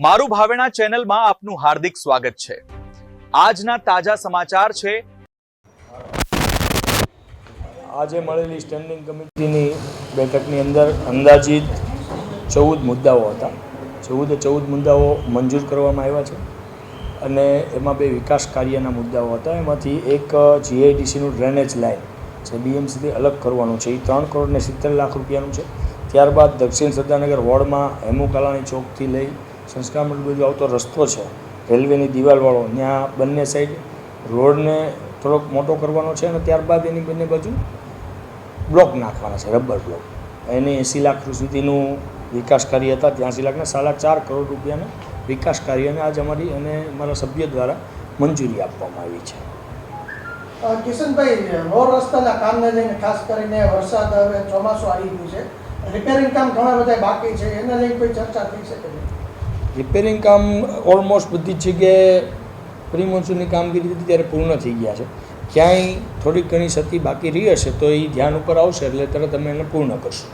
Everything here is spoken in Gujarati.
મારું ભાવેણા ચેનલમાં આપનું હાર્દિક સ્વાગત છે। આજના તાજા સમાચાર છે। આજે મળેલી સ્ટેન્ડિંગ કમિટીની બેઠકની અંદર અંદાજિત 14 મુદ્દાઓ હતા। 14 મુદ્દાઓ મંજૂર કરવામાં આવ્યા છે અને એમાં 2 વિકાસ કાર્યના મુદ્દાઓ હતા। એમાંથી એક જીઆઈડીસીનું ડ્રેનેજ લાઇન જે બીએમસીથી અલગ કરવાનું છે, એ 3 કરોડ ને 70 લાખ રૂપિયાનું છે। ત્યારબાદ દક્ષિણ સરદારનગર વોર્ડમાં હેમુ કાલાણી ચોકથી લઈ સંસ્કાર મંડળ બાજુ આવતો રસ્તો છે, રેલવેની દિવાલવાળો, ત્યાં બંને સાઈડ રોડને થોડોક મોટો કરવાનો છે અને ત્યારબાદ એની બંને બાજુ બ્લોક નાખવાના છે, રબર બ્લોક। એની 80 લાખ સુધીનું વિકાસ કાર્ય હતા। 83 લાખના 4.5 કરોડ રૂપિયાના વિકાસ કાર્યને આજ અમારી અને મારા સભ્ય દ્વારા મંજૂરી આપવામાં આવી છે। કિશનભાઈ, રોડ રસ્તાના કામને લઈને ખાસ કરીને વરસાદ હવે ચોમાસું આવી ગયું છે, રિપેરિંગ કામ ઘણા બધા બાકી છે, એને લઈને કોઈ ચર્ચા થઈ શકે? રિપેરિંગ કામ ઓલમોસ્ટ બધી જ જગ્યાએ પ્રી મોન્સૂનની કામગીરી હતી ત્યારે પૂર્ણ થઈ ગયા છે। ક્યાંય થોડીક ઘણી ક્ષતિ બાકી રહી હશે તો એ ધ્યાન ઉપર આવશે એટલે તરત અમે એને પૂર્ણ કરશું।